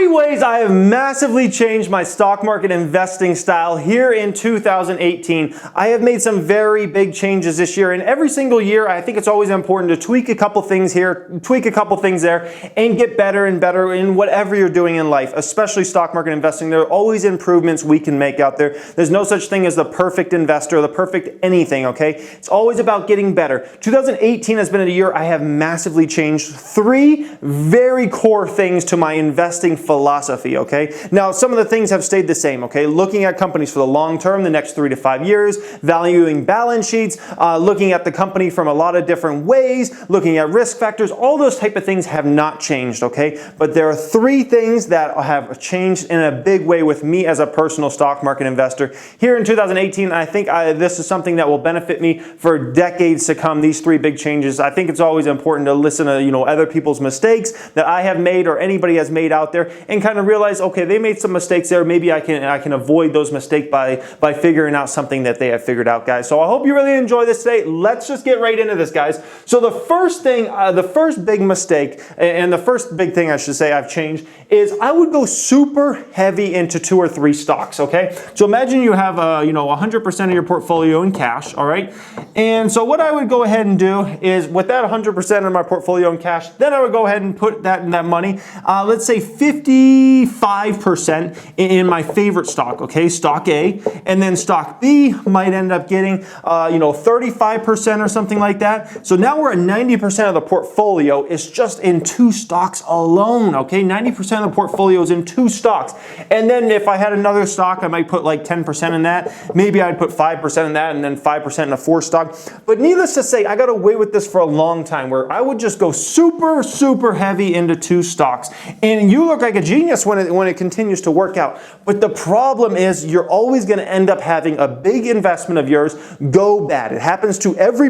3 ways I have massively changed my stock market investing style here in 2018. I have made some very big changes this year, and every single year I think it's always important to tweak a couple things here, tweak a couple things there, and get better and better in whatever you're doing in life, especially stock market investing. There are always improvements we can make out there. There's no such thing as the perfect investor, the perfect anything, okay? It's always about getting better. 2018 has been a year I have massively changed 3 very core things to my investing philosophy, okay? Now, some of the things have stayed the same, okay? Looking at companies for the long term, the next 3 to 5 years, valuing balance sheets, looking at the company from a lot of different ways, looking at risk factors, all those type of things have not changed, okay? But there are 3 things that have changed in a big way with me as a personal stock market investor. Here in 2018, I think this is something that will benefit me for decades to come, these 3 big changes. I think it's always important to listen to, other people's mistakes that I have made or anybody has made out there, and kind of realize, okay, they made some mistakes there. Maybe I can avoid those mistakes by figuring out something that they have figured out, guys. So I hope you really enjoy this today. Let's just get right into this, guys. So the first thing, the first big mistake, and the first big thing I should say I've changed is I would go super heavy into 2 or 3 stocks, okay? So imagine you have 100% of your portfolio in cash, all right? And so what I would go ahead and do is with that 100% of my portfolio in cash, then I would go ahead and put that money, let's say 55% in my favorite stock, okay? Stock A, and then stock B might end up getting 35% or something like that. So now we're at 90% of the portfolio is just in 2 stocks alone, okay? 90% of the portfolio is in 2 stocks. And then if I had another stock, I might put like 10% in that. Maybe I'd put 5% in that and then 5% in a 4th stock. But needless to say, I got away with this for a long time where I would just go super, super heavy into 2 stocks. And you look like a genius when it continues to work out. But the problem is you're always going to end up having a big investment of yours go bad. It happens to every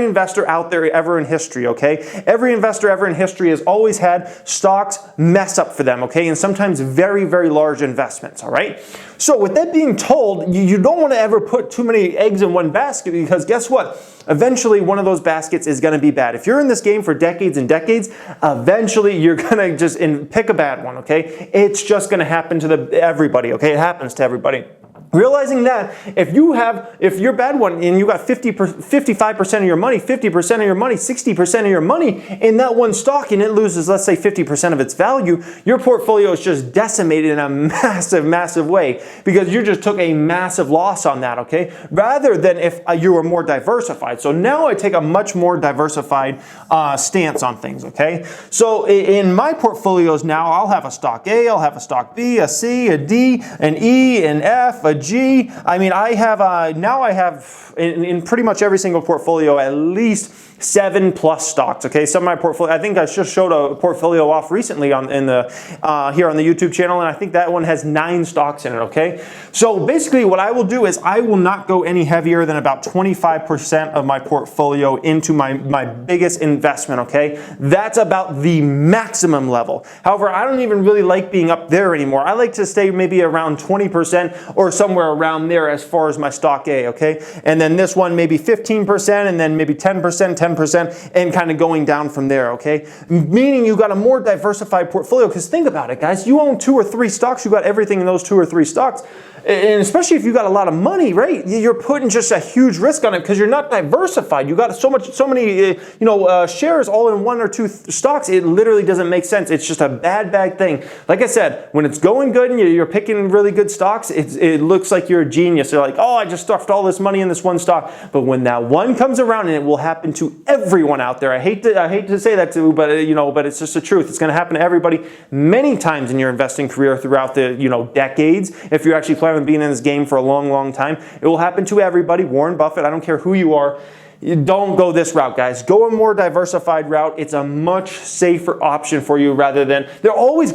investor out there ever in history, okay? Every investor ever in history has always had stocks mess up for them, okay? And sometimes very, very large investments, all right? So with that being told, you don't want to ever put too many eggs in one basket, because guess what? Eventually, one of those baskets is going to be bad. If you're in this game for decades and decades, eventually you're going to just pick a bad one, okay? It's just going to happen to everybody, okay? It happens to everybody. Realizing that if you're a bad one and you got 55% of your money, 50% of your money, 60% of your money in that one stock, and it loses, let's say, 50% of its value, your portfolio is just decimated in a massive, massive way because you just took a massive loss on that, okay? Rather than if you were more diversified. So now I take a much more diversified stance on things, okay? So in my portfolios now, I'll have a stock A, I'll have a stock B, a C, a D, an E, an F, a G. I mean, I have in pretty much every single portfolio at least 7+ stocks. Okay, some of my portfolio. I think I just showed a portfolio off recently here on the YouTube channel, and I think that one has 9 stocks in it. Okay, so basically, what I will do is I will not go any heavier than about 25% of my portfolio into my biggest investment. Okay, that's about the maximum level. However, I don't even really like being up there anymore. I like to stay maybe around 20% or somewhere around there as far as my stock A. Okay, and then this one maybe 15%, and then maybe 10%, and kind of going down from there, okay? Meaning you got a more diversified portfolio, because think about it, guys. You own 2 or 3 stocks. You got everything in those 2 or 3 stocks. And especially if you got a lot of money, right? You're putting just a huge risk on it because you're not diversified. You got so many shares all in 1 or 2 stocks. It literally doesn't make sense. It's just a bad thing. Like I said, when it's going good and you're picking really good stocks, it looks like you're a genius. You're like, oh, I just stuffed all this money in this one stock. But when that one comes around, and it will happen to everyone out there. I hate to say that too, but but it's just the truth. It's going to happen to everybody many times in your investing career throughout the decades. If you're actually planning on being in this game for a long, long time, it will happen to everybody. Warren Buffett, I don't care who you are. Don't go this route, guys. Go a more diversified route. It's a much safer option for you rather than there are always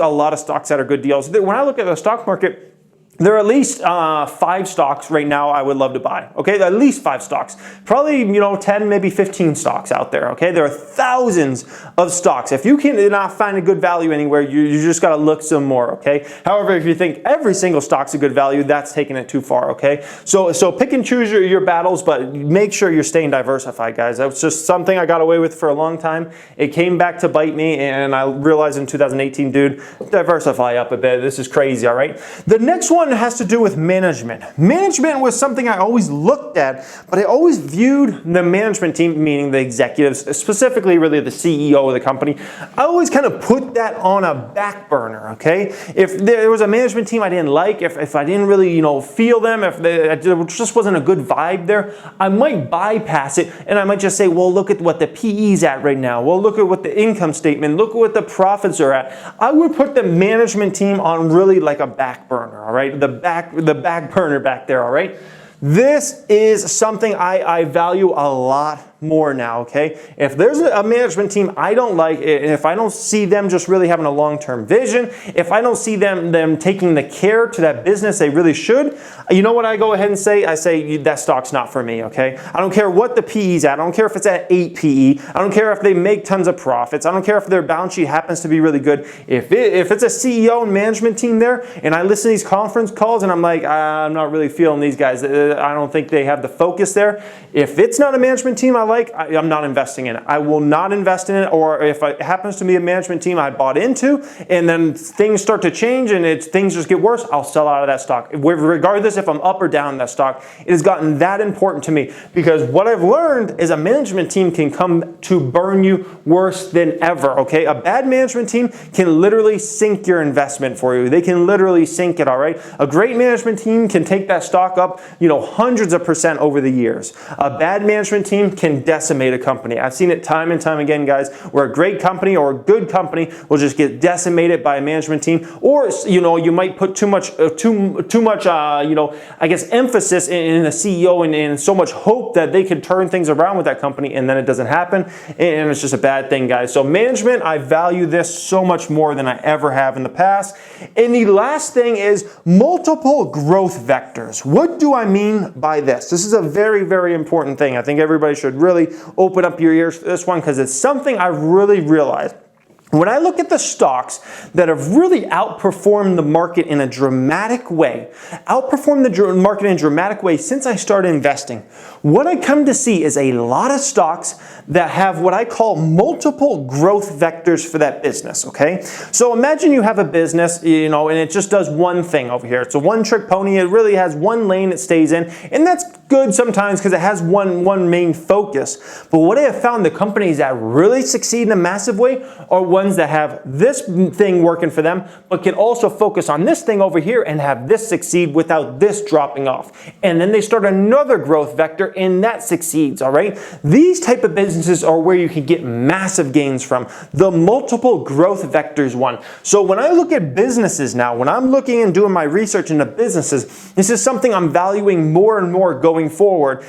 a lot of stocks that are good deals. When I look at the stock market, there are at least 5 stocks right now I would love to buy, okay? At least 5 stocks. Probably, 10, maybe 15 stocks out there, okay? There are thousands of stocks. If you cannot find a good value anywhere, you just gotta look some more, okay? However, if you think every single stock's a good value, that's taking it too far, okay? So pick and choose your battles, but make sure you're staying diversified, guys. That was just something I got away with for a long time. It came back to bite me, and I realized in 2018, dude, diversify up a bit. This is crazy, all right? The next one has to do with management. Management was something I always looked at, but I always viewed the management team, meaning the executives, specifically really the CEO of the company, I always kind of put that on a back burner, okay? If there was a management team I didn't like, if I didn't really, feel them, if there just wasn't a good vibe there, I might bypass it and I might just say, well, look at what the PE's at right now. Well, look at what the income statement, look at what the profits are at. I would put the management team on really like a back burner, all right? The back burner back there, all right? This is something I value a lot more now, okay? If there's a management team I don't like, if I don't see them just really having a long-term vision, if I don't see them taking the care to that business they really should, you know what I go ahead and say? I say, that stock's not for me, okay? I don't care what the PE's at. I don't care if it's at 8 PE. I don't care if they make tons of profits. I don't care if their balance sheet happens to be really good. If it's a CEO and management team there, and I listen to these conference calls and I'm like, I'm not really feeling these guys. I don't think they have the focus there. If it's not a management team I like, I'm not investing in it. I will not invest in it, or if it happens to be a management team I bought into and then things start to change and things just get worse, I'll sell out of that stock. Regardless if I'm up or down in that stock, it has gotten that important to me, because what I've learned is a management team can come to burn you worse than ever, okay? A bad management team can literally sink your investment for you. They can literally sink it, all right? A great management team can take that stock up, hundreds of % over the years. A bad management team can decimate a company. I've seen it time and time again, guys, where a great company or a good company will just get decimated by a management team, or you might put too much I guess emphasis in the CEO and so much hope that they could turn things around with that company, and then it doesn't happen, and it's just a bad thing, guys. So management, I value this so much more than I ever have in the past. And the last thing is multiple growth vectors. What do I mean by this? This is a very, very important thing. I think everybody should really open up your ears to this one, because it's something I really realized. When I look at the stocks that have really outperformed the market in a dramatic way, since I started investing, what I come to see is a lot of stocks that have what I call multiple growth vectors for that business, okay? So imagine you have a business, and it just does one thing over here. It's a one-trick pony. It really has one lane it stays in, and that's good sometimes because it has one main focus. But what I have found, the companies that really succeed in a massive way are ones that have this thing working for them, but can also focus on this thing over here and have this succeed without this dropping off. And then they start another growth vector and that succeeds, all right? These type of businesses are where you can get massive gains from. The multiple growth vectors one. So when I look at businesses now, when I'm looking and doing my research into businesses, this is something I'm valuing more and more going forward.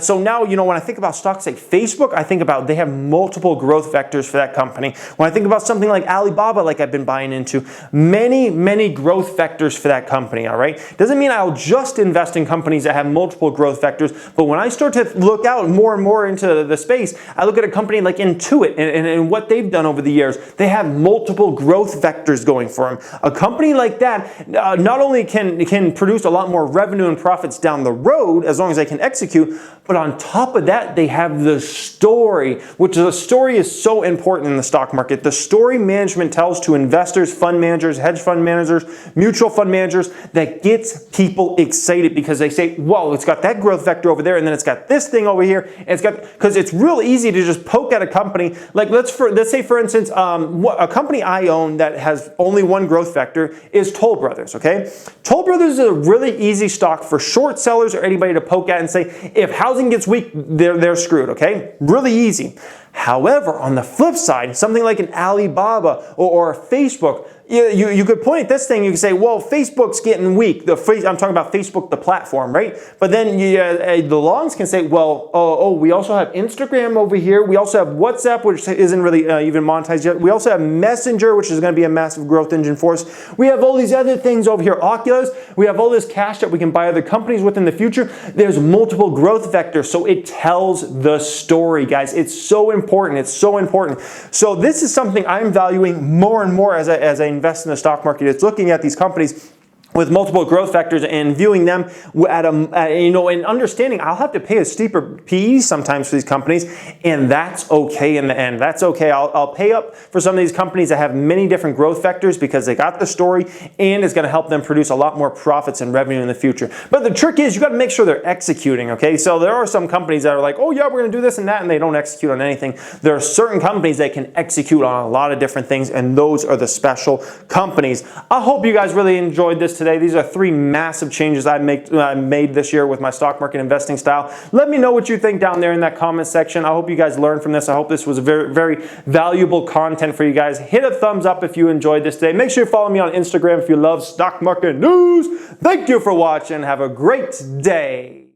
So now, when I think about stocks like Facebook, I think about they have multiple growth vectors for that company. When I think about something like Alibaba, like I've been buying into, many growth vectors for that company, all right? Doesn't mean I'll just invest in companies that have multiple growth vectors, but when I start to look out more and more into the space, I look at a company like Intuit and what they've done over the years. They have multiple growth vectors going for them. A company like that not only can produce a lot more revenue and profits down the road as long as they can execute, but on top of that, they have the story, which the story is so important in the stock market. The story management tells to investors, fund managers, hedge fund managers, mutual fund managers, that gets people excited because they say, whoa, it's got that growth vector over there, and then it's got this thing over here, and it's got, because it's real easy to just poke at a company. Like let's say for instance, a company I own that has only one growth vector is Toll Brothers, okay? Toll Brothers is a really easy stock for short sellers or anybody to poke at and say, if housing gets weak, they're screwed, okay? Really easy. However, on the flip side, something like an Alibaba or Facebook, you could point at this thing, you could say, well, Facebook's getting weak. I'm talking about Facebook, the platform, right? But then the longs can say, well, we also have Instagram over here. We also have WhatsApp, which isn't really even monetized yet. We also have Messenger, which is going to be a massive growth engine for us. We have all these other things over here, Oculus. We have all this cash that we can buy other companies with in the future. There's multiple growth vectors, so it tells the story, guys. It's so important. It's so important. So this is something I'm valuing more and more as I invest in the stock market. It's looking at these companies with multiple growth vectors and viewing them and understanding I'll have to pay a steeper PE sometimes for these companies, and that's okay in the end. That's okay. I'll pay up for some of these companies that have many different growth vectors because they got the story and it's going to help them produce a lot more profits and revenue in the future. But the trick is you got to make sure they're executing, okay? So there are some companies that are like, oh yeah, we're going to do this and that, and they don't execute on anything. There are certain companies that can execute on a lot of different things, and those are the special companies. I hope you guys really enjoyed this today. These are 3 massive changes I made this year with my stock market investing style. Let me know what you think down there in that comment section. I hope you guys learned from this. I hope this was very, very valuable content for you guys. Hit a thumbs up if you enjoyed this today. Make sure you follow me on Instagram if you love stock market news. Thank you for watching. Have a great day.